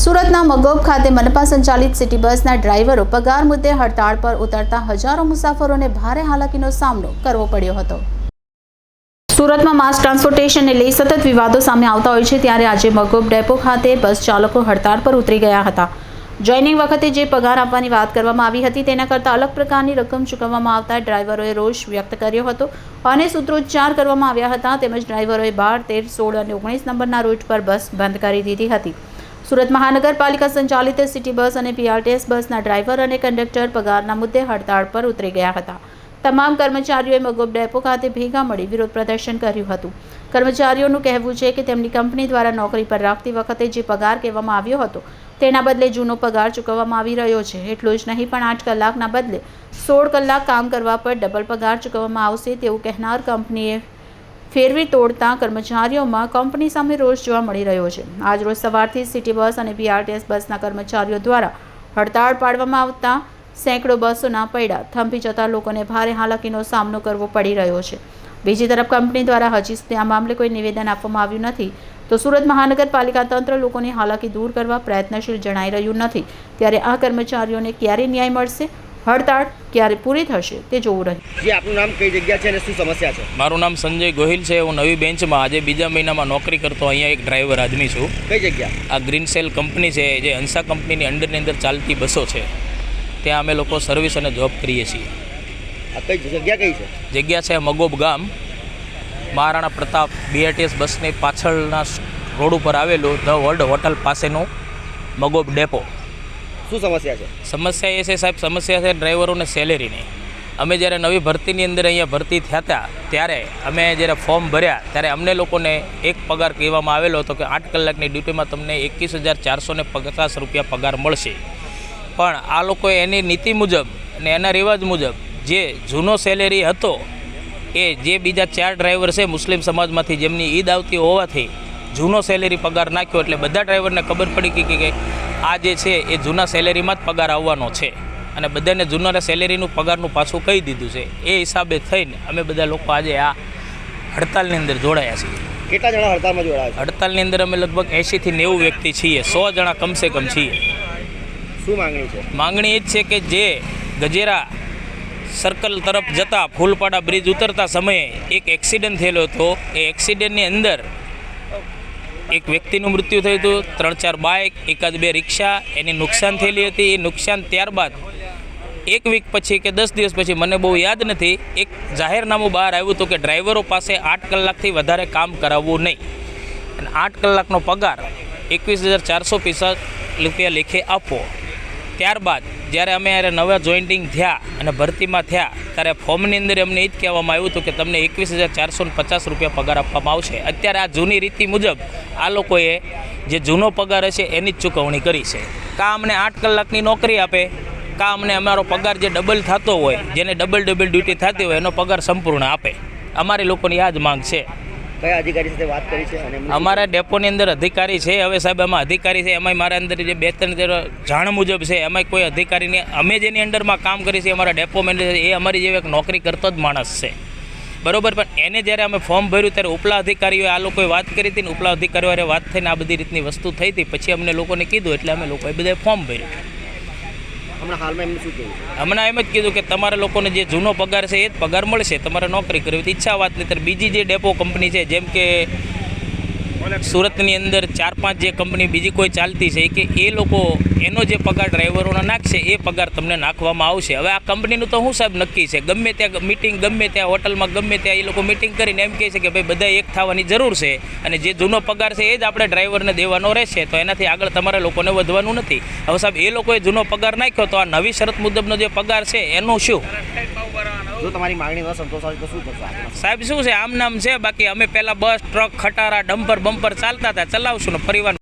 સુરતના મગોબ ખાતે મનપા સંચાલિત સિટી બસના ડ્રાઈવરો પગાર મુદ્દે હડતાળ પર ઉતરતા હજારો મુસાફરોને ભારે હાલાકીનો સામનો કરવો પડ્યો હતો। સુરતમાં માસ ટ્રાન્સપોર્ટેશનને લઈ સતત વિવાદો સામે આવતા હોય છે, ત્યારે આજે મગોબ ડેપો ખાતે બસ ચાલકો હડતાળ પર ઉતરી ગયા હતા। જોઈનિંગ વખતે જે પગાર આપવાની વાત કરવામાં આવી હતી તેના કરતાં અલગ પ્રકારની રકમ ચૂકવવામાં આવતા ડ્રાઈવરોએ રોષ વ્યક્ત કર્યો હતો અને સૂત્રોચ્ચાર કરવામાં આવ્યા હતા। તેમજ ડ્રાઈવરોએ 12, 13, 16 અને 19 નંબરના રૂટ પર બસ બંધ કરી દીધી હતી। સુરત મહાનગરપાલિકા સંચાલિત સિટી બસ અને પીઆરટીએસ બસના ડ્રાઈવર અને કંડક્ટર પગારના મુદ્દે હડતાળ પર ઉતરી ગયા હતા। તમામ કર્મચારીઓએ મગોબ ડેપો ખાતે ભેગા મળી વિરોધ પ્રદર્શન કર્યું હતું। કર્મચારીઓનું કહેવું છે કે તેમની કંપની દ્વારા નોકરી પર રાખતી વખતે જે પગાર કહેવામાં આવ્યો હતો તેના બદલે જૂનો પગાર ચૂકવવામાં આવી રહ્યો છે। એટલું જ નહીં પણ 8 કલાકના બદલે 16 કલાક કામ કરવા પર ડબલ પગાર ચૂકવવામાં આવશે તેવું કહેનાર કંપનીએ ફેરવી તોડતા કર્મચારીઓમાં કંપની સામે રોષ જોવા મળી રહ્યો છે। આજરોજ સવારથી સિટી બસ અને પીઆરટીએસ બસના કર્મચારીઓ દ્વારા હડતાળ પાડવામાં આવતા સેંકડો બસોના પૈડા થંભી જતા લોકોને ભારે હાલાકીનો સામનો કરવો પડી રહ્યો છે। બીજી તરફ કંપની દ્વારા હજી સુધી આ મામલે કોઈ નિવેદન આપવામાં આવ્યું નથી, તો સુરત મહાનગરપાલિકા તંત્ર લોકોની હાલાકી દૂર કરવા પ્રયત્નશીલ જણાઈ રહ્યું નથી, ત્યારે આ કર્મચારીઓને ક્યારે ન્યાય મળશે, હડતાળ ક્યારે પૂરી થશે તે જોવું રહ્યું। જી, આપનું નામ, કઈ જગ્યા છે અને શું સમસ્યા છે? મારું નામ સંજય ગોહિલ છે। હું નવી બેન્ચમાં આજે બીજા મહિનામાં નોકરી કરતો અહીંયા એક ડ્રાઈવર આદમી છું। કઈ જગ્યા? આ ગ્રીન સેલ કંપની છે, જે હંસા કંપનીની અંડરની અંદર ચાલતી બસો છે, ત્યાં અમે લોકો સર્વિસ અને જોબ કરીએ છીએ। આ કઈ જગ્યા કઈ છે? જગ્યા છે મગોબ ગામ, મહારાણા પ્રતાપ બીઆરટીએસ બસની પાછળના રોડ ઉપર આવેલું ધ વર્લ્ડ હોટલ પાસેનું મગોબ ડેપો। શું સમસ્યા છે? સમસ્યા એ છે સાહેબ, સમસ્યા છે ડ્રાઈવરોને સેલેરીની। અમે જ્યારે નવી ભરતીની અંદર અહીંયા ભરતી થયા હતા ત્યારે અમે જ્યારે ફોર્મ ભર્યા ત્યારે અમને લોકોને એક પગાર કહેવામાં આવેલો હતો કે 8 કલાકની ડ્યુટીમાં તમને 21,450 રૂપિયા પગાર મળશે, પણ આ લોકોએ એની નીતિ મુજબ અને એના રિવાજ મુજબ જે જૂનો સેલેરી હતો એ જે બીજા 4 ડ્રાઈવર છે મુસ્લિમ સમાજમાંથી જેમની ઈદ આવતી હોવાથી જૂનો સેલેરી પગાર નાખ્યો, એટલે બધા ડ્રાઈવરને ખબર પડી કે આ જે છે એ જૂના સેલેરીમાં જ પગાર આવવાનો છે અને બધાને જૂના સેલેરીનું પગારનું પાછું કહી દીધું છે। એ હિસાબે થઈને અમે બધા લોકો આજે આ હડતાલની અંદર જોડાયા છીએ। કેટલા જણા હડતાલમાં જોડાયા છે? હડતાલની અંદર અમે લગભગ 80 થી 90 વ્યક્તિ છીએ, 100 જણા કમસે કમ છીએ। શું માંગણી છે? માંગણી એ જ છે કે જે ગજેરા સર્કલ તરફ જતા ફૂલપાડા બ્રિજ ઉતરતા સમયે એક એક્સિડન્ટ થયેલો હતો। એ એક્સિડન્ટની અંદર એક વ્યક્તિનું મૃત્યુ થયું હતું, 3-4 બાઇક, 1-2 રિક્ષા એની નુકસાન થયેલી હતી। એ નુકસાન ત્યારબાદ 1 વીક પછી કે 10 દિવસ પછી, મને બહુ યાદ નથી, એક જાહેરનામું બહાર આવ્યું હતું કે ડ્રાઈવરો પાસે 8 કલાકથી વધારે કામ કરાવવું નહીં અને 8 કલાકનો પગાર 21,450 રૂપિયા લેખે આપવો। ત્યારબાદ જ્યારે અમે નવા જોઈન્ટિંગ થયા અને ભરતીમાં થયા ત્યારે ફોર્મની અંદર અમને એ જ કહેવામાં આવ્યું હતું કે તમને 21,450 રૂપિયા પગાર આપવામાં આવશે। અત્યારે આ જૂની રીતિ મુજબ આ લોકોએ જે જૂનો પગાર હશે એની જ ચૂકવણી કરી છે। કાં અમને 8 કલાકની નોકરી આપે, કાં અમને અમારો પગાર જે ડબલ થતો હોય, જેને ડબલ ડ્યુટી થતી હોય એનો પગાર સંપૂર્ણ આપે। અમારી લોકોની આ જ માંગ છે। કયા અધિકારી સાથે વાત કરી છે? અને અમારા ડેપોની અંદર અધિકારી છે, હવે સાહેબ એમાં અધિકારી છે, એમાંય મારા અંદર જે 2-3 જાણ મુજબ છે, એમાંય કોઈ અધિકારીને અમે જેની અંડરમાં કામ કરીએ છીએ અમારા ડેપો મેનેજર, એ અમારી જેવી એક નોકરી કરતો જ માણસ છે, બરાબર। પણ એને જ્યારે અમે ફોર્મ ભર્યું ત્યારે ઉપલા અધિકારીઓએ આ લોકોએ વાત કરી હતી ને ઉપલા અધિકારીઓએ વાત થઈને આ બધી રીતની વસ્તુ થઈ હતી, પછી અમને લોકોને કીધું એટલે અમે લોકોએ બધાએ ફોર્મ ભર્યું। હમણાં હાલમાં એમને શું કહેવું? હમણાં એમ જ કીધું કે તમારા લોકોને જે જૂનો પગાર છે એ જ પગાર મળશે, તમારે નોકરી કરવી તો ઈચ્છા વાત નહીં। બીજી જે ડેપો કંપની છે, જેમ કે સુરતની અંદર 4-5 જે કંપની બીજી કોઈ ચાલતી છે કે એ લોકો એનો જે પગાર ડ્રાઈવરોને નાખશે એ પગાર તમને નાખવામાં આવશે। હવે આ કંપનીનું તો શું સાહેબ નક્કી છે, ગમે ત્યાં મિટિંગ, ગમે ત્યાં હોટલમાં, ગમે ત્યાં એ લોકો મિટિંગ કરીને એમ કહે છે કે ભાઈ બધા એક થવાની જરૂર છે અને જે જૂનો પગાર છે એ જ આપણે ડ્રાઈવરને દેવાનો રહેશે, તો એનાથી આગળ તમારા લોકોને વધવાનું નથી। હવે સાહેબ એ લોકોએ જૂનો પગાર નાખ્યો તો આ નવી શરત મુજબનો જે પગાર છે એનું શું? જો તમારી માંગણી ન સંતોષાય તો શું કરશો? સાહેબ શું છે, આમ નામ છે, બાકી અમે પહેલાં બસ, ટ્રક, ખટારા, ડમ્પર ચાલતા હતા, ચલાવશું ને પરિવાર